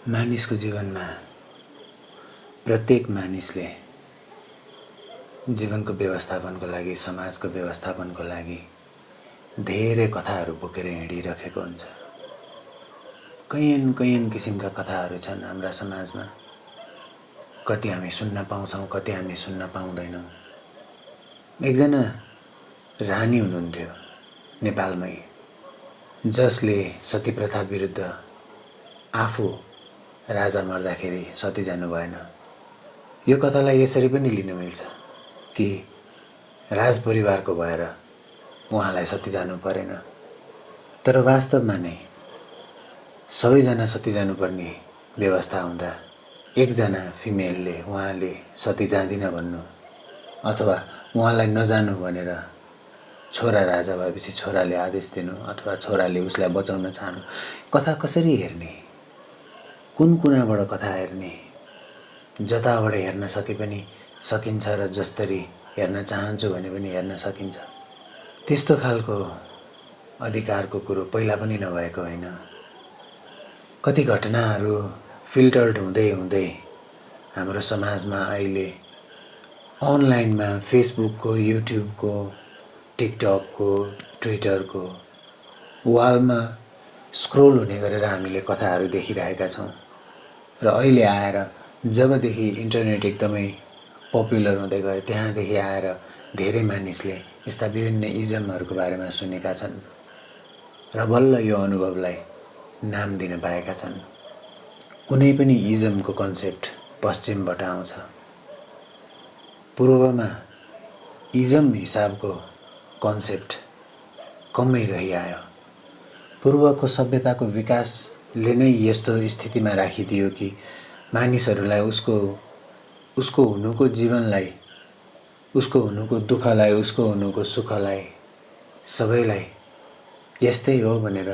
मानिसको जीवनमा प्रत्येक मानिसले जीवनको व्यवस्थापनको लागि, समाजको व्यवस्थापनको लागि धेरै कथाहरू बोकेर हिँडिरहेको हुन्छ। कैयन किसिमका कथाहरू छन् हाम्रा समाजमा। कति हामी सुन्न पाउँछौँ, कति हामी सुन्न पाउँदैनौँ। एकजना रानी हुनुहुन्थ्यो नेपालमै, जसले सती प्रथा विरुद्ध आफू राजा मर्दाखेरि सती जानु भएन। यो कथालाई यसरी पनि लिन मिल्छ कि राजपरिवारको भएर उहाँलाई सती जानु परेन, तर वास्तवमा नै सबैजना सती जानुपर्ने व्यवस्था हुँदा एकजना फिमेलले उहाँले सती जाँदिन भन्नु अथवा उहाँलाई नजानु भनेर छोरा राजा भएपछि छोराले आदेश दिनु अथवा छोराले उसलाई बचाउन चाहनु, कथा कसरी हेर्ने? कुन कुनाबाट कथा हेर्ने? जताबाट हेर्न सके पनि सकिन्छ र जसरी हेर्न चाहन्छु भने पनि हेर्न सकिन्छ। त्यस्तो खालको अधिकारको कुरो पहिला पनि नभएको होइन। कति घटनाहरू फिल्टर्ड हुँदै हुँदै हाम्रो समाजमा अहिले अनलाइनमा फेसबुकको, युट्युबको, टिकटकको, ट्विटरको वालमा स्क्रोल हुने गरेर हामीले कथाहरू देखिरहेका छौँ। र अहिले आएर जबदेखि इन्टरनेट एकदमै पपुलर हुँदै गयो त्यहाँदेखि आएर धेरै मानिसले यस्ता विभिन्न इजमहरूको बारेमा सुनेका छन् र बल्ल यो अनुभवलाई नाम दिन पाएका छन्। कुनै पनि इजमको कन्सेप्ट पश्चिमबाट आउँछ। पूर्वमा इजम हिसाबको कन्सेप्ट कमै रहिआयो। पूर्वको सभ्यताको विकासले नै यस्तो स्थितिमा राखिदियो कि मानिसहरूलाई उसको हुनुको जीवनलाई, उसको हुनुको दुःखलाई, उसको हुनुको सुखलाई सबैलाई यस्तै हो भनेर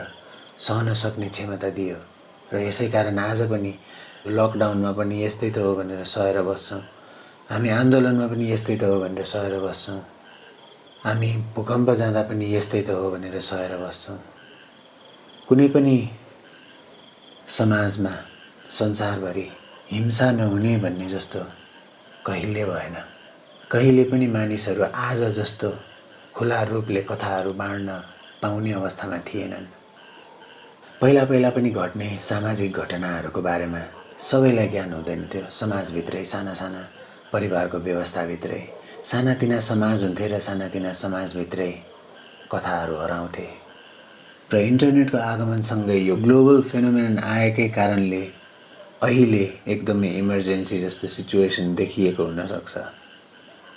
सहन सक्ने क्षमता दियो। र यसै कारण आज पनि लकडाउनमा पनि यस्तै त हो भनेर सहेर बस्छौँ। हामी आन्दोलनमा पनि यस्तै त हो भनेर सहेर बस्छौँ। हामी भूकम्प जाँदा पनि यस्तै त हो भनेर सहेर बस्छौँ। कुनै पनि समाजमा संसारभरि हिंसा नहुने भन्ने जस्तो कहिले भएन। कहिले पनि मानिसहरू आज जस्तो खुला रूपले कथाहरू बाँड्न पाउने अवस्थामा थिएनन्। पहिला पहिला पनि घट्ने सामाजिक घटनाहरूको बारेमा सबैलाई ज्ञान हुँदैन थियो। समाजभित्रै साना साना परिवारको व्यवस्थाभित्रै सानातिना समाज हुन्थे र सानातिना समाजभित्रै कथाहरू हराउँथे। र इन्टरनेटको आगमनसँगै यो ग्लोबल फेनोमेनन आएकै कारणले अहिले एकदमै इमर्जेन्सी जस्तो सिचुएसन देखिएको हुनसक्छ।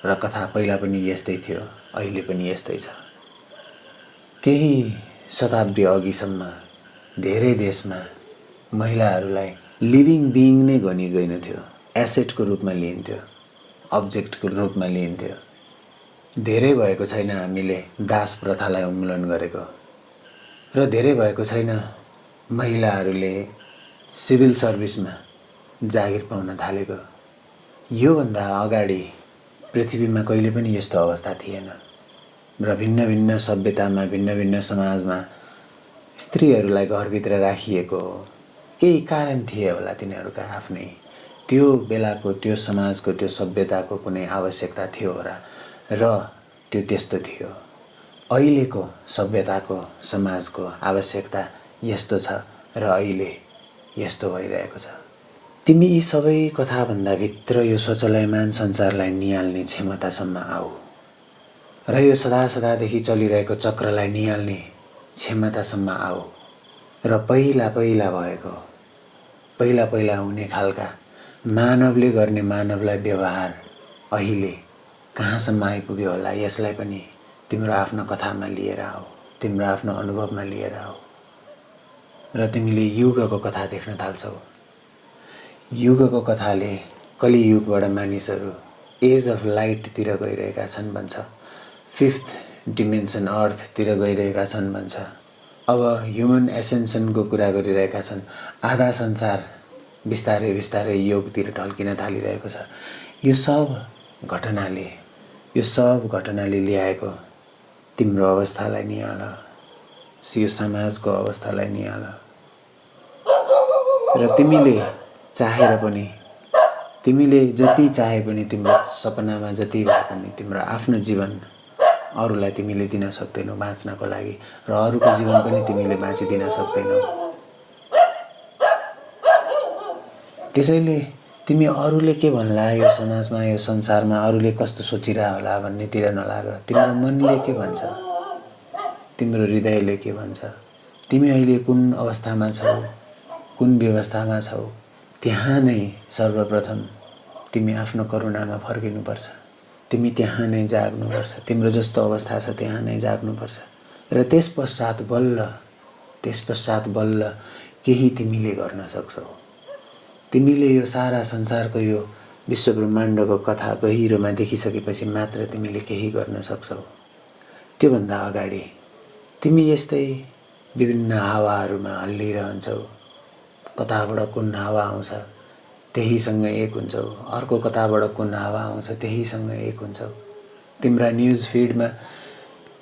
र कथा पहिला पनि यस्तै थियो, अहिले पनि यस्तै छ। केही शताब्दी अघिसम्म धेरै देशमा महिलाहरूलाई लिभिङ बिइङ नै गनिँदैन थियो। एसेटको रूपमा लिइन्थ्यो, अब्जेक्टको रूपमा लिइन्थ्यो। धेरै भएको छैन हामीले दास प्रथालाई उन्मूलन गरेको, र धेरै भएको छैन महिलाहरूले सिभिल सर्भिसमा जागिर पाउन थालेको। योभन्दा अगाडि पृथ्वीमा कहिले पनि यस्तो अवस्था थिएन। र भिन्न भिन्न सभ्यतामा, भिन्न भिन्न समाजमा स्त्रीहरूलाई घरभित्र राखिएको केही कारण थिए होला तिनीहरूका आफ्नै। त्यो बेलाको, त्यो समाजको, त्यो सभ्यताको कुनै आवश्यकता थियो र त्यो त्यस्तो थियो। अहिलेको सभ्यताको, समाजको आवश्यकता यस्तो छ र अहिले यस्तो भइरहेको छ। तिमी यी सबै कथाभन्दा भित्र यो शोचलायमान संसारलाई निहाल्ने क्षमतासम्म आऊ र यो सदा सदादेखि चलिरहेको चक्रलाई निहाल्ने क्षमतासम्म आऊ र पहिला पहिला भएको, पहिला पहिला हुने खालका मानवले गर्ने मानवलाई व्यवहार अहिले कहाँसम्म आइपुग्यो होला यसलाई पनि तिम्रो आफ्नो कथामा लिएर आऊ, तिम्रो आफ्नो अनुभवमा लिएर आऊ। र तिमीले युगको कथा देख्न थाल्छौ। युगको कथाले कलियुगबाट मानिसहरू एज अफ लाइटतिर गइरहेका छन् भन्छ। 5th डिमेन्सन अर्थतिर गइरहेका छन् भन्छ। अब ह्युमन एसेन्सनको कुरा गरिरहेका छन्। आधा संसार बिस्तारै बिस्तारै योगतिर ढल्किन थालिरहेको छ। यो सब घटनाले ल्याएको तिम्रो अवस्थालाई निहाल, यो समाजको अवस्थालाई निहाल। र तिमीले चाहेर पनि, तिमीले जति चाहे पनि, तिम्रो सपनामा जति भए पनि तिम्रो आफ्नो जीवन अरूलाई तिमीले दिन सक्दैनौ बाँच्नको लागि, र अरूको जीवन पनि तिमीले बाँचिदिन सक्दैनौ। त्यसैले तिमी अरूले के भन्ला, यो समाजमा, यो संसारमा अरूले कस्तो सोचिरह होला भन्नेतिर नलाग। तिम्रो मनले के भन्छ, तिम्रो हृदयले के भन्छ, तिमी अहिले कुन अवस्थामा छौ, कुन व्यवस्थामा छौ, त्यहाँ नै सर्वप्रथम तिमी आफ्नो करुणामा फर्किनुपर्छ। तिमी त्यहाँ नै जाग्नुपर्छ। तिम्रो जस्तो अवस्था छ त्यहाँ नै जाग्नुपर्छ। र त्यसपश्चात बल्ल केही तिमीले गर्न सक्छौ। तिमीले यो सारा संसारको यो विश्व ब्रह्माण्डको कथा गहिरोमा देखिसकेपछि मात्र तिमीले केही गर्न सक्छौ। त्योभन्दा अगाडि तिमी यस्तै विभिन्न हावाहरूमा हल्लिरहन्छौ। कताबाट कुन हावा आउँछ त्यहीसँग एक हुन्छौ, अर्को कताबाट कुन हावा आउँछ त्यहीसँग एक हुन्छौ। तिम्रा न्युज फिडमा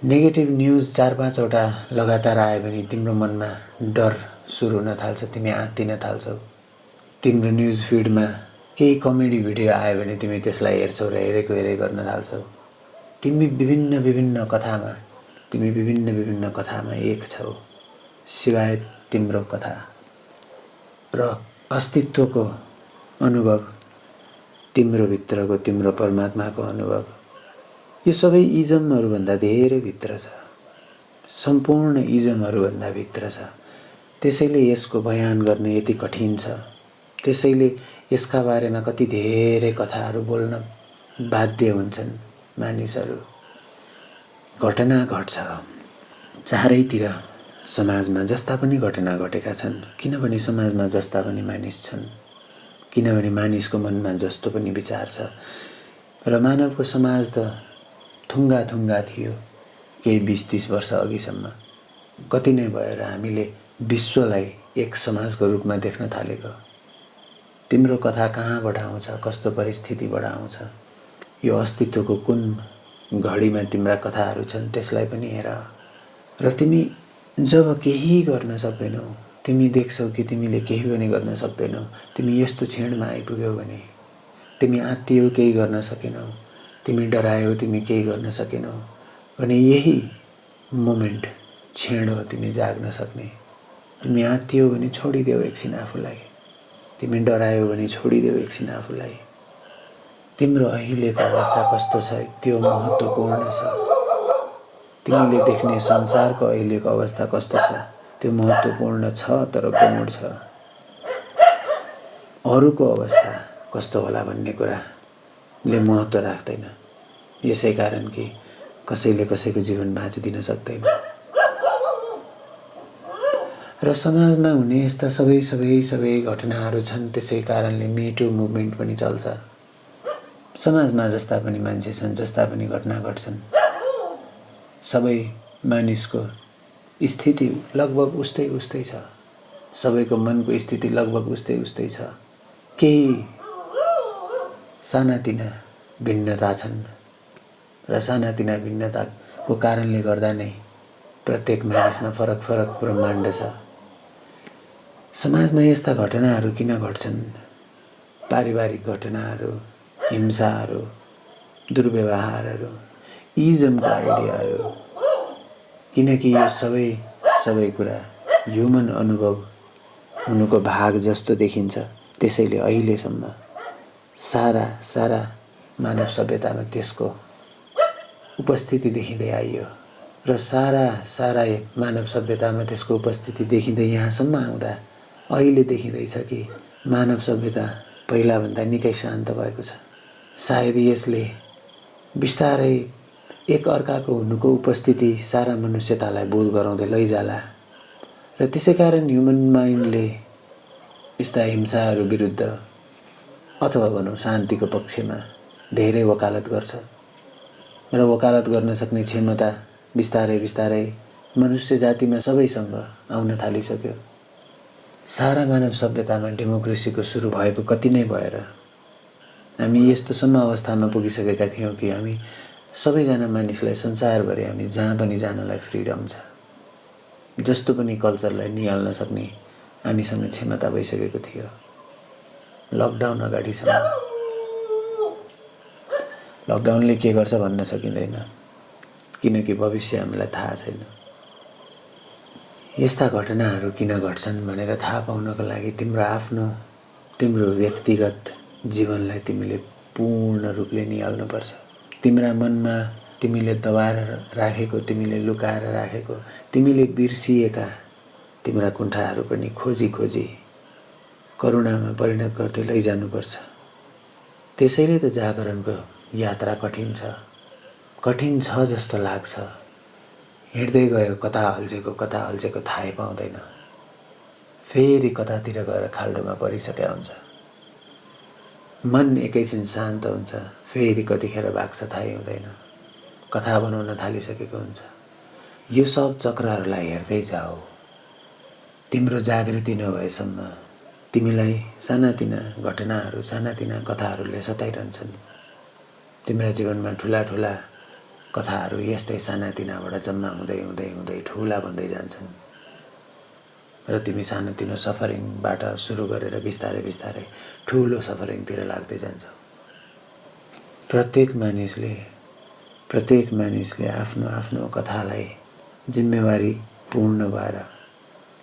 नेगेटिभ न्युज 4-5 वटा लगातार आयो भने तिम्रो मनमा डर सुरु हुन थाल्छ, तिमी आत्तिन थाल्छौ। तिम्रो न्युज फिडमा केही कमेडी भिडियो आयो भने तिमी त्यसलाई हेर्छौ र हेरेको गर्न थाल्छौ। तिमी विभिन्न कथामा एक छौ, सिवाय तिम्रो कथा र अस्तित्वको अनुभव, तिम्रो भित्रको, तिम्रो परमात्माको अनुभव, यो सबै इजमहरूभन्दा धेरै भित्र छ, सम्पूर्ण इजमहरूभन्दा भित्र छ। त्यसैले यसको बयान गर्ने यति कठिन छ। त्यसैले यसका बारेमा कति धेरै कथाहरू बोल्न बाध्य हुन्छन् मानिसहरू। घटना घट्छ चारैतिर, समाजमा जस्ता पनि घटना घटेका छन्, किनभने समाजमा जस्ता पनि मानिस छन्, किनभने मानिसको मनमा जस्तो पनि विचार छ। र मानवको समाज त थुङ्गा थियो केही 20-30 वर्ष अघिसम्म। कति नै भएर हामीले विश्वलाई एक समाजको रूपमा देख्न थालेको। तिम्रो कथा कहाँबाट आउँछ, कस्तो परिस्थितिबाट आउँछ, यो अस्तित्वको कुन घडीमा तिम्रा कथाहरू छन् त्यसलाई पनि हेर। र तिमी जब केही गर्न सक्दैनौ, तिमी देख्छौ कि तिमीले केही पनि गर्न सक्दैनौ, तिमी यस्तो क्षणमा आइपुग्यौ भने, तिमी आत्तियौ केही गर्न सकेनौ, तिमी डरायौ तिमी केही गर्न सकेनौ भने यही मोमेन्ट, क्षण हो तिमी जाग्न सक्ने। तिमी आत्तियौ भने छोडिदेऊ एकछिन आफूलाई, तिमी डरायौ भने छोडिदेऊ एकछिन आफूलाई। तिम्रो अहिलेको अवस्था कस्तो छ त्यो महत्त्वपूर्ण छ। तिमीले देख्ने संसारको अहिलेको अवस्था कस्तो छ त्यो महत्त्वपूर्ण छ, तर गौण छ। अरूको अवस्था कस्तो होला भन्ने कुराले महत्त्व राख्दैन। यसै कारण कि कसैले कसैको जीवन बाँचिदिन सक्दैन। र समाजमा हुने यस्ता सबै घटनाहरू छन्। त्यसै कारणले मिटु मुभमेन्ट पनि चल्छ। समाजमा जस्ता पनि मान्छे छन्, जस्ता पनि घटना घट्छन्, सबै मानिसको स्थिति लगभग उस्तै छ। सबैको मनको स्थिति लगभग उस्तै छ। केही सानातिना भिन्नता छन् र सानातिना भिन्नताको कारणले गर्दा नै प्रत्येक मानिसमा फरक ब्रह्माण्ड छ। समाजमा यस्ता घटनाहरू किन घट्छन्? पारिवारिक घटनाहरू, हिंसाहरू, दुर्व्यवहारहरू, इजमको आइडियाहरू, किनकि यो सबै कुरा ह्युमन अनुभव हुनुको भाग जस्तो देखिन्छ। त्यसैले अहिलेसम्म सारा मानव सभ्यतामा त्यसको उपस्थिति देखिँदै आइयो र सारा मानव सभ्यतामा त्यसको उपस्थिति देखिँदै यहाँसम्म आउँदा अहिले देखिँदैछ कि मानव सभ्यता पहिलाभन्दा निकै शान्त भएको छ। सायद यसले बिस्तारै एक अर्काको हुनुको उपस्थिति सारा मनुष्यतालाई बोध गराउँदै लैजाला र त्यसैकारण ह्युमन माइन्डले यस्ता हिंसाहरू विरुद्ध अथवा भनौँ शान्तिको पक्षमा धेरै वकालत गर्छ र वकालत गर्न सक्ने क्षमता बिस्तारै मनुष्य जातिमा सबैसँग आउन थालिसक्यो। सारा मानव सभ्यतामा डेमोक्रेसीको सुरु भएको कति नै भएर हामी यस्तोसम्म अवस्थामा पुगिसकेका थियौँ कि हामी सबैजना मानिसलाई संसारभरि हामी जहाँ पनि जानलाई फ्रिडम छ। जस्तो पनि कल्चरलाई निहाल्न सक्ने हामीसँग क्षमता भइसकेको थियो। लकडाउन अगाडिसम्म लकडाउनले के गर्छ भन्न सकिँदैन, किनकि भविष्य हामीलाई थाहा छैन। यस्ता घटनाहरू किन घट्छन् भनेर थाहा पाउनको लागि तिम्रो व्यक्तिगत जीवनलाई तिमीले पूर्ण रूपले निहाल्नुपर्छ। तिम्रा मनमा तिमीले दबाएर राखेको, तिमीले लुकाएर राखेको, तिमीले बिर्सिएका तिम्रा कुण्ठाहरू पनि खोजी खोजी करुणामा परिणत गर्दै लैजानुपर्छ। त्यसैले त जागरणको यात्रा कठिन छ जस्तो लाग्छ। हिँड्दै गयो कता अल्झेको थाहै पाउँदैन। फेरि कतातिर गएर खाल्डोमा परिसकेका हुन्छ। मन एकैछिन शान्त हुन्छ, फेरि कतिखेर भाग्छ थाहै हुँदैन। कथा बनाउन थालिसकेको हुन्छ। यो सब चक्रहरूलाई हेर्दै जाऊ। तिम्रो जागृति नभएसम्म तिमीलाई सानातिना घटनाहरू, सानातिना कथाहरूले सताइरहन्छन्। तिम्रा जीवनमा ठुला कथाहरू यस्तै सानातिनाबाट जम्मा हुँदै ठुला बन्दै जान्छन् र तिमी सानोतिनो सफरिङबाट सुरु गरेर बिस्तारै ठुलो सफरिङतिर लाग्दै जान्छौ। प्रत्येक मानिसले आफ्नो कथालाई जिम्मेवारी पूर्ण भएर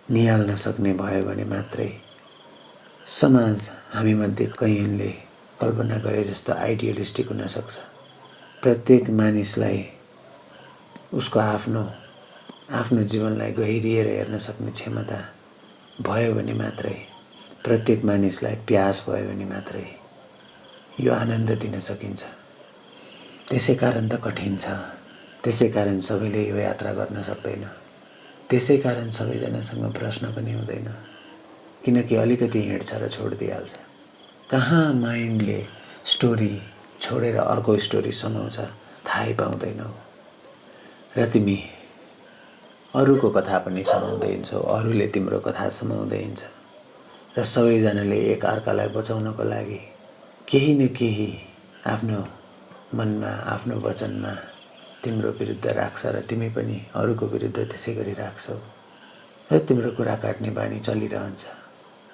निहाल्न सक्ने भयो भने मात्रै समाज हामीमध्ये कैयनले कल्पना गरे जस्तो आइडियलिस्टिक हुन सक्छ। प्रत्येक मानिसलाई उसको आफ्नो जीवनलाई गहिरिएर हेर्न सक्ने क्षमता भयो भने मात्रै, प्रत्येक मानिसलाई प्यास भयो भने मात्रै यो आनन्द दिन सकिन्छ। त्यसै कारण त कठिन छ। त्यसै कारण सबैले यो यात्रा गर्न सक्दैन। त्यसै कारण सबैजनासँग प्रश्न पनि हुँदैन, किनकि अलिकति हिँड्छ र छोडिदिइहाल्छ। कहाँ माइन्डले स्टोरी छोडेर अर्को स्टोरी समाउँछ थाहै पाउँदैनौ। र तिमी अरूको कथा पनि समाउँदै हिँड्छौ, अरूले तिम्रो कथा समाउँदै हिँड्छ र सबैजनाले एक अर्कालाई बचाउनको लागि केही न केही आफ्नो मनमा, आफ्नो वचनमा तिम्रो विरुद्ध राख्छ र तिमी पनि अरूको विरुद्ध त्यसै गरी राख्छौ र तिम्रो कुरा काट्ने बानी चलिरहन्छ।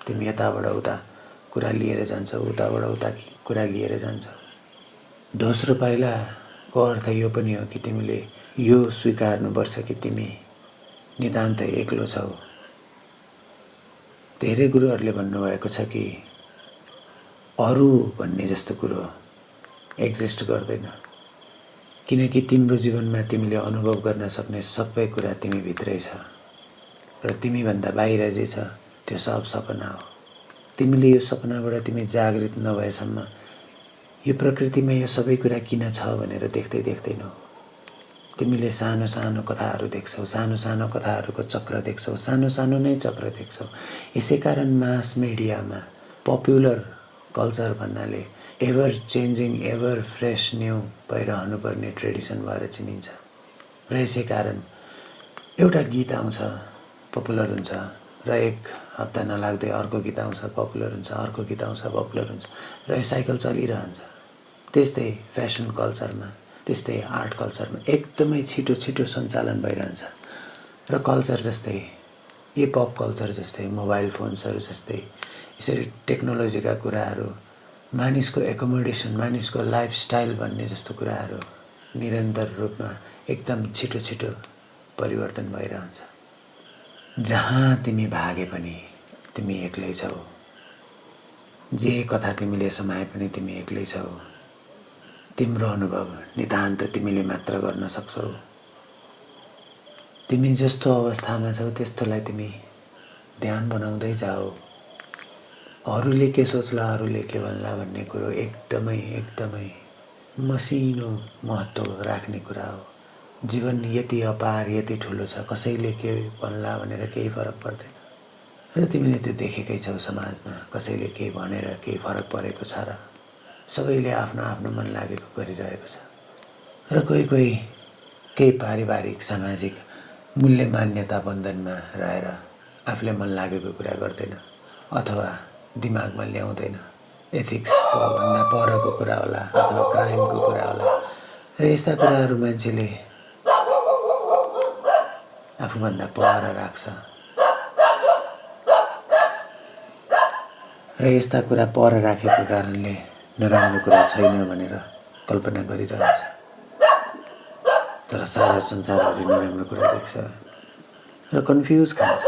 तिमी यताबाट उता कुरा लिएर जान्छौ, उताबाट उता कुरा लिएर जान्छौ। दोस्रो पाइलाको अर्थ यो पनि हो कि तिमीले यो स्वीकार्नुपर्छ कि तिमी नितान्त एक्लो छौ। धेरै गुरुहरूले भन्नुभएको छ कि अरू भन्ने जस्तो कुरो एक्जिस्ट गर्दैन, किनकि तिम्रो जीवनमा तिमीले अनुभव गर्न सक्ने सबै कुरा तिमी भित्रै छ र तिमीभन्दा बाहिर जे छ त्यो सब सपना हो। तिमीले यो सपनाबाट तिमी जागृत नभएसम्म यो प्रकृतिमा यो सबै कुरा किन छ भनेर देख्दैनौ। तिमीले सानो कथाहरू देख्छौ, सानो कथाहरूको चक्र देख्छौ, सानो नै चक्र देख्छौ। यसै कारण मास मिडियामा पपुलर कल्चर भन्नाले ever changing, ever fresh new भइरहनुपर्ने ट्रेडिसन भएर चिनिन्छ। र यसै कारण एउटा गीत आउँछ, पपुलर हुन्छ र एक हप्ता नलाग्दै अर्को गीत आउँछ, पपुलर हुन्छ, अर्को गीत आउँछ, पपुलर हुन्छ र यो साइकल चलिरहन्छ। त्यस्तै फेसन कल्चरमा, त्यस्तै आर्ट कल्चरमा एकदमै छिटो सञ्चालन भइरहन्छ र कल्चर जस्तै यो पप कल्चर जस्तै, मोबाइल फोन्सहरू जस्तै यसरी टेक्नोलोजीका कुराहरू, मानिसको एकोमोडेसन, मानिसको लाइफस्टाइल भन्ने जस्तो कुराहरू निरन्तर रूपमा एकदम छिटो परिवर्तन भइरहन्छ। जहाँ तिमी भागे पनि तिमी एक्लै छौ। जे कथा तिमीले समाए पनि तिमी एक्लै छौ। तिम्रो अनुभव नितान्त तिमीले मात्र गर्न सक्छौ। तिमी जस्तो अवस्थामा छौ त्यस्तोलाई तिमी ध्यान बनाउँदै जाऊ। अरूले के सोच्ला, अरूले के भन्ला भन्ने कुरो एकदमै मसिनो महत्त्व राख्ने कुरा हो। जीवन यति अपार, यति ठुलो छ, कसैले के भन्ला भनेर केही फरक पर्दैन। र तिमीले त्यो देखेकै छौ समाजमा, कसैले के भनेर केही फरक परेको छ र? सबैले आफ्नो मन लागेको गरिरहेको छ र कोही केही पारिवारिक सामाजिक मूल्य मान्यता बन्धनमा रहेर आफूले मन लागेको कुरा गर्दैन अथवा दिमागमा ल्याउँदैन। एथिक्सको भन्दा परको कुरा होला अथवा क्राइमको कुरा होला र यस्ता कुराहरू मान्छेले आफूभन्दा पर राख्छ। र यस्ता कुरा पर राखेको कारणले नराम्रो कुरा छैन भनेर कल्पना गरिरहन्छ, तर सारा संसारभरि नराम्रो कुरा देख्छ र कन्फ्युज खान्छ।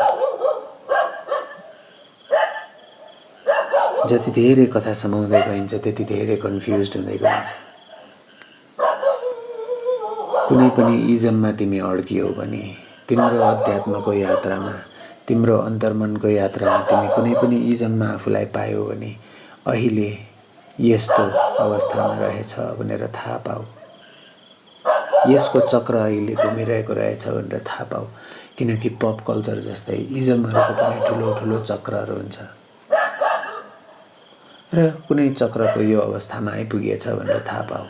जति धेरै कथा समाउँदै गइन्छ त्यति धेरै कन्फ्युज हुँदै गइन्छ। कुनै पनि इजममा तिमी अड्कियौ भने तिम्रो अध्यात्मको यात्रामा, तिम्रो अन्तर्मनको यात्रामा तिमी कुनै पनि इजममा आफूलाई पायौ भने अहिले यस्तो अवस्थामा रहेछ भनेर थाहा पाऊ। यसको चक्र अहिले घुमिरहेको रहेछ भनेर थाहा पाऊ। किनकि पप कल्चर जस्तै इजमहरूको पनि ठुलो ठुलो चक्रहरू हुन्छ र कुनै चक्रको यो अवस्थामा आइपुगेछ भनेर थाहा पाऊ।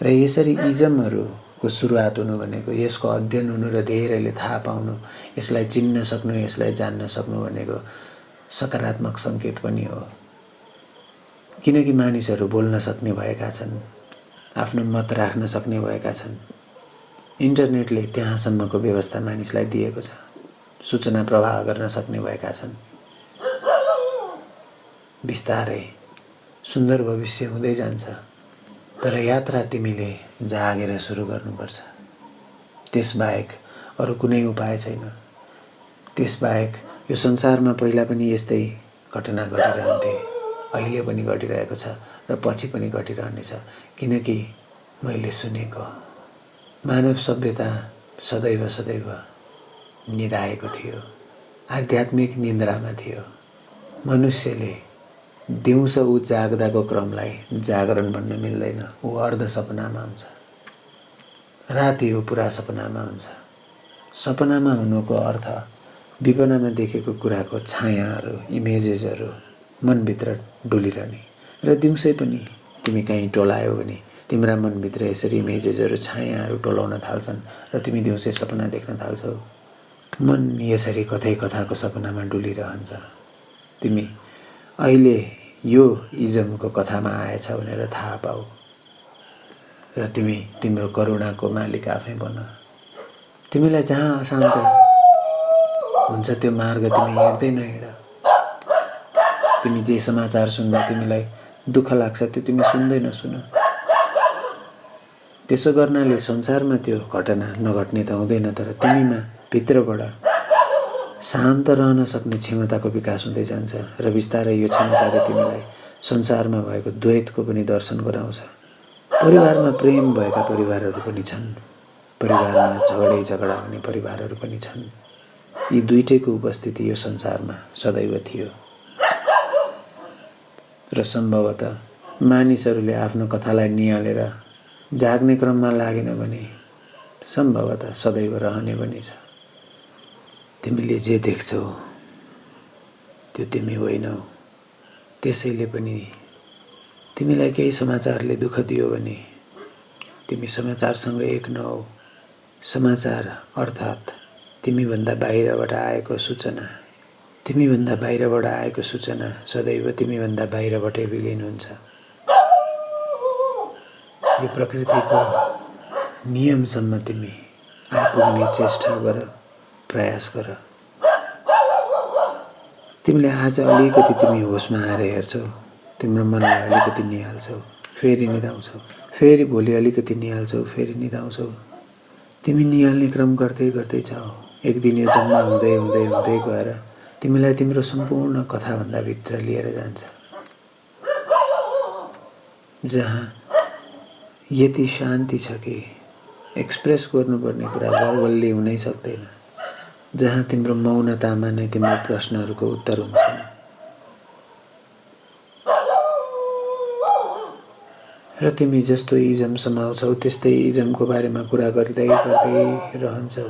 र यसरी इजमहरूको सुरुवात हुनु भनेको, यसको अध्ययन हुनु र धेरैले थाहा पाउनु, यसलाई चिन्न सक्नु, यसलाई जान्न सक्नु भनेको सकारात्मक सङ्केत पनि हो। किनकि मानिसहरू बोल्न सक्ने भएका छन्, आफ्नो मत राख्न सक्ने भएका छन्। इन्टरनेटले त्यहाँसम्मको व्यवस्था मानिसलाई दिएको छ, सूचना प्रवाह गर्न सक्ने भएका छन्। बिस्तारै सुन्दर भविष्य हुँदै जान्छ, तर यात्रा तिमीले जागेर सुरु गर्नुपर्छ। त्यसबाहेक अरू कुनै उपाय छैन। त्यसबाहेक यो संसारमा पहिला पनि यस्तै घटना घटिरहन्थे, अहिले पनि घटिरहेको छ र पछि पनि घटिरहनेछ। किनकि मैले सुनेको मानव सभ्यता सदैव सदैव निदाएको थियो, आध्यात्मिक निन्द्रामा थियो। मनुष्यले दिउँसो ऊ जाग्दाको क्रमलाई जागरण भन्न मिल्दैन। ऊ अर्ध सपनामा हुन्छ, राति ऊ पुरा सपनामा हुन्छ। सपनामा हुनुको अर्थ विपनामा देखेको कुराको छायाहरू, इमेजेसहरू मनभित्र डुलिरहने। र दिउँसै पनि तिमी कहीँ टोलायौ भने तिम्रा मनभित्र यसरी इमेजेसहरू, छायाहरू टोलाउन थाल्छन् र तिमी दिउँसै सपना देख्न थाल्छौ। मन यसरी कतै कथाको सपनामा डुलिरहन्छ। तिमी अहिले यो इजमको कथामा आएछ भनेर थाहा पाऊ र तिमी तिम्रो करुणाको मालिक आफै बन। तिमीलाई जहाँ अशान्त हुन्छ त्यो मार्ग तिमी हिँड्दै नहिँड। तिमी जे समाचार सुन्दा तिमीलाई दुःख लाग्छ त्यो तिमी सुन्दै नसुन। त्यसो गर्नाले संसारमा त्यो घटना नघट्ने त हुँदैन, तर तिमीमा भित्रबाट शान्त रहन सक्ने क्षमताको विकास हुँदै जान्छ र बिस्तारै यो क्षमताले तिमीलाई संसारमा भएको द्वैतको पनि दर्शन गराउँछ। परिवारमा प्रेम भएका परिवारहरू पनि छन्, परिवारमा झगडा हुने परिवारहरू पनि छन्। यी दुईटैको उपस्थिति यो संसारमा सदैव थियो र सम्भवतः मानिसहरूले आफ्नो कथालाई निहालेर जाग्ने क्रममा लागेन भने सम्भवतः सदैव रहने पनि छ। तिमीले जे देख्छौ त्यो तिमी होइनौ। त्यसैले पनि तिमीलाई केही समाचारले दुःख दियो भने तिमी समाचारसँग एक नहौ। समाचार अर्थात् तिमीभन्दा बाहिरबाट आएको सूचना, तिमीभन्दा बाहिरबाट आएको सूचना सदैव तिमीभन्दा बाहिरबाटै विलिन हुन्छ। यो प्रकृतिको नियमसम्म तिमी आइपुग्ने चेष्टा गर, प्रयास गर। तिमीले आज अलिकति तिमी होसमा आएर हेर्छौ, तिम्रो मनलाई अलिकति निहाल्छौ, फेरि निदाउँछौ, फेरि भोलि अलिकति निहाल्छौ, फेरि निदाउँछौ। तिमी निहाल्ने क्रम गर्दै गर्दै जाऊ। एक दिन यो जम्मा हुँदै हुँदै हुँदै गएर तिमीलाई तिम्रो सम्पूर्ण कथाभन्दा भित्र लिएर जान्छ, जहाँ यति शान्ति छ कि एक्सप्रेस गर्नुपर्ने कुरा भरबल्ली हुनै सक्दैन, जहाँ तिम्रो मौनतामा नै तिम्रो प्रश्नहरूको उत्तर हुन्छन्। र तिमी जस्तो इजम समाउँछौ त्यस्तै इजमको बारेमा कुरा गर्दै गर्दै रहन्छौ,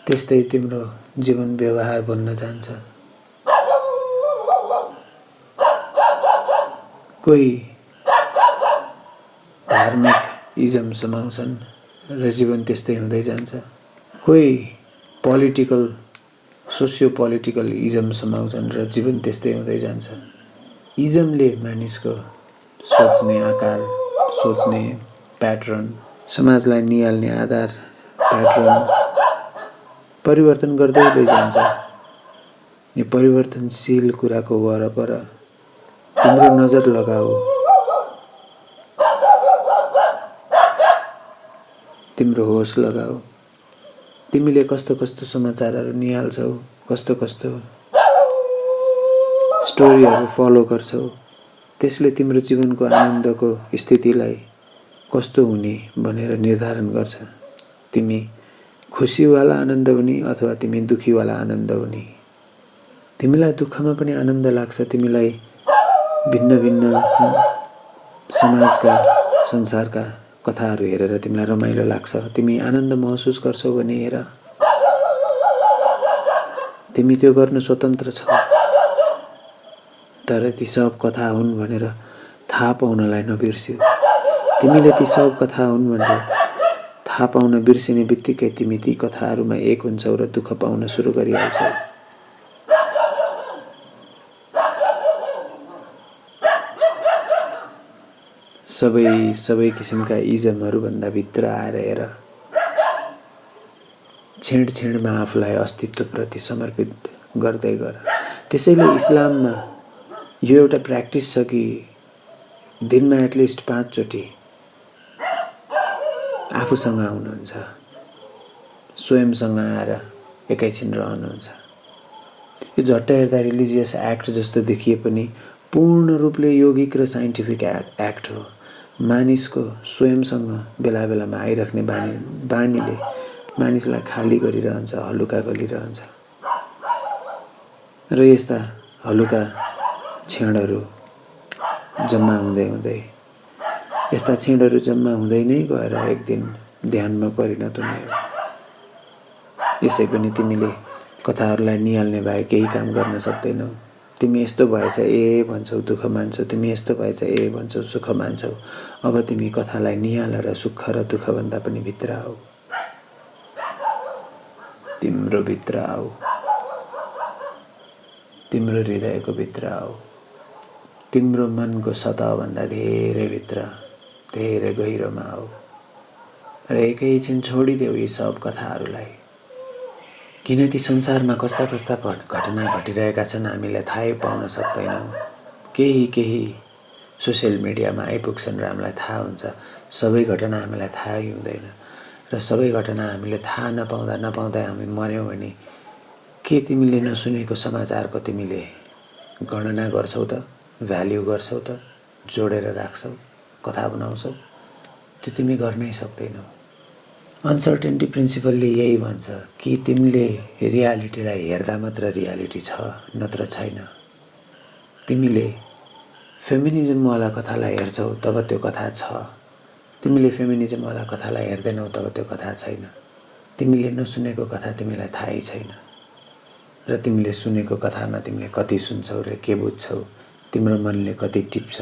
त्यस्तै तिम्रो जीवन व्यवहार बन्न जान्छ। कोही धार्मिक इजम समाउँछन् र जीवन त्यस्तै हुँदै जान्छ। कोही पोलिटिकल, सोसियो पोलिटिकल इजम समाउँछन् र जीवन त्यस्तै हुँदै जान्छ। इजमले मानिसको सोच्ने आकार, सोच्ने प्याटर्न, समाजलाई निहाल्ने आधार प्याटर्न परिवर्तन गर्दै जान्छ। यो परिवर्तनशील कुराको वरपर तिम्रो नजर लगाऊ, तिम्रो होस लगाऊ। तिमीले कस्तो कस्तो समाचारहरू निहाल्छौ, कस्तो कस्तो स्टोरीहरू फलो गर्छौ, त्यसले तिम्रो जीवनको आनन्दको स्थितिलाई कस्तो हुने भनेर निर्धारण गर्छ। तिमी खुसीवाला आनन्द हुने अथवा तिमी दुखीवाला आनन्द हुने। तिमीलाई दुःखमा पनि आनन्द लाग्छ, तिमीलाई भिन्न भिन्न समाजका संसारका कथाहरू हेरेर तिमीलाई रमाइलो लाग्छ, तिमी आनन्द महसुस गर्छौ भने हेर, तिमी त्यो गर्न स्वतन्त्र छौ। तर ती सब कथा हुन् भनेर थाहा पाउनलाई नबिर्स्यौ। तिमीले ती सब कथा हुन् भनेर थाहा पाउन बिर्सिने बित्तिकै तिमी ती कथाहरूमा एक हुन्छौ र दुःख पाउन सुरु गरिहाल्छौ। सबै किसिमका इजमहरू भन्दा भित्र आएर हेर, छेडछेडमा आफूलाई अस्तित्वप्रति समर्पित गर्दै गर। त्यसैले इस्लाममा यो एउटा प्र्याक्टिस छ कि दिनमा एटलिस्ट 5 चोटि आफूसँग आउनुहुन्छ, स्वयंसँग आएर एकैछिन रहनुहुन्छ। यो झट्ट हेर्दा रिलिजियस एक्ट जस्तो देखिए पनि पूर्ण रूपले यौगिक र साइन्टिफिक एक्ट हो। मानिसको स्वयंसँग बेला बेलामा आइराख्ने बानीले मानिसलाई खाली गरिरहन्छ, हलुका गरिरहन्छ र यस्ता हलुका क्षणहरू जम्मा हुँदै हुँदै यस्ता क्षणहरू जम्मा हुँदै नै गएर एक दिन ध्यानमा परिणत हुने हो। यसै पनि तिमीले कथाहरूलाई निहाल्ने भए केही काम गर्न सक्दैनौ। तिमी यस्तो भएछ ए भन्छौ, दुःख मान्छौ, तिमी यस्तो भएछ ए भन्छौ, सुख मान्छौ। अब तिमी कथालाई निहालेर सुख र दुःख भन्दा पनि भित्र आऊ, तिम्रो भित्र आऊ, तिम्रो हृदयको भित्र आऊ, तिम्रो मनको सतहभन्दा धेरै भित्र, धेरै गहिरोमा आऊ र एकैछिन छोडिदेऊ यी सब कथाहरूलाई। किनकि संसारमा कस्ता कस्ता घटना घटिरहेका छन् हामीले थाहै पाउन सक्दैनौँ। केही सोसियल मिडियामा आइपुग्छन् र हामीलाई थाहा हुन्छ। सबै घटना हामीलाई थाहै हुँदैन र सबै घटना हामीले थाहा नपाउँदा हामी मर्यौँ भने के तिमीले नसुनेको समाचारको तिमीले गणना गर्छौ त, भ्याल्यु गर्छौ त, जोडेर राख्छौ, कथा बनाउँछौ? त्यो तिमी गर्नै सक्दैनौ। अनसर्टेन्टी प्रिन्सिपलले यही भन्छ कि तिमीले रियालिटीलाई हेर्दा मात्र रियालिटी छ, नत्र छैन। तिमीले फेमिनिजमवाला कथालाई हेर्छौ तब त्यो कथा छ, तिमीले फेमिनिजमवाला कथालाई हेर्दैनौ तब त्यो कथा छैन। तिमीले नसुनेको कथा तिमीलाई थाहै छैन र तिमीले सुनेको कथामा तिमीले कति सुन्छौ र के बुझ्छौ, तिम्रो मनले कति टिप्छ,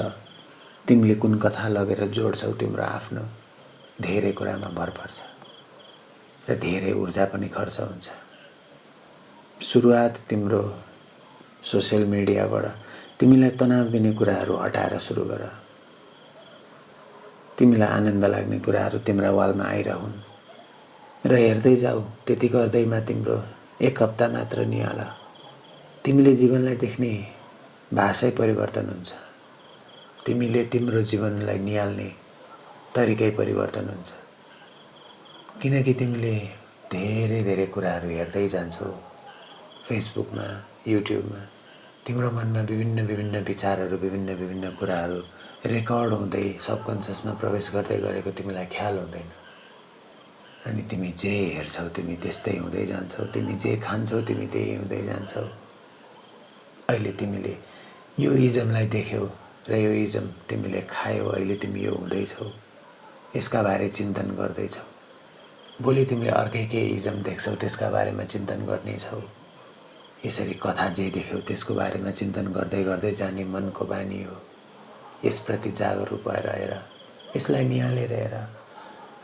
तिमीले कुन कथा लगेर जोड्छौ, तिम्रो आफ्नो धेरै कुरामा भर पर्छ र धेरै ऊर्जा पनि खर्च हुन्छ। सुरुवात तिम्रो सोसियल मिडियाबाट तिमीलाई तनाव दिने कुराहरू हटाएर सुरु गर। तिमीलाई आनन्द लाग्ने कुराहरू तिम्रा वालमा आइरहन् र हेर्दै जाऊ। त्यति गर्दैमा तिम्रो 1 हप्ता मात्र निहाल, तिमीले जीवनलाई देख्ने भाषै परिवर्तन हुन्छ। तिमीले तिम्रो जीवनलाई निहाल्ने तरिकै परिवर्तन हुन्छ। किनकि तिमीले धेरै कुराहरू हेर्दै जान्छौ फेसबुकमा, युट्युबमा। तिम्रो मनमा विभिन्न विचारहरू, विभिन्न कुराहरू रेकर्ड हुँदै सबकन्सियसमा प्रवेश गर्दै गरेको तिमीलाई ख्याल हुँदैन। अनि तिमी जे हेर्छौ तिमी त्यस्तै हुँदै जान्छौ, तिमी जे खान्छौ तिमी त्यही हुँदै जान्छौ। अहिले तिमीले यो इजमलाई देख्यौ र यो इजम तिमीले खायौ, अहिले तिमी यो हुँदैछौ, यसका बारे चिन्तन गर्दैछौ। भोलि तिमीले अर्कै केही इजम देख्छौ, त्यसका बारेमा चिन्तन गर्नेछौ। यसरी कथा जे देख्यौ त्यसको बारेमा चिन्तन गर्दै जाने मनको बानी हो। यसप्रति जागरुक भएर हेर, यसलाई निहालेर हेर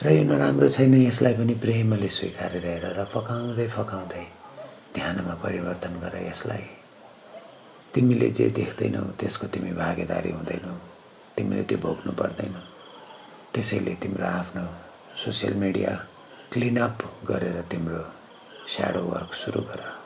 र यो नराम्रो छैन यसलाई पनि प्रेमले स्वीकारेर हेर र फकाउँदै ध्यानमा परिवर्तन गर यसलाई। तिमीले जे देख्दैनौ त्यसको तिमी भागीदारी हुँदैनौ, तिमीले त्यो भोग्नु पर्दैन। त्यसैले तिम्रो आफ्नो सोसियल मिडिया क्लिनअप गरेर तिम्रो स्याडो वर्क सुरु गर।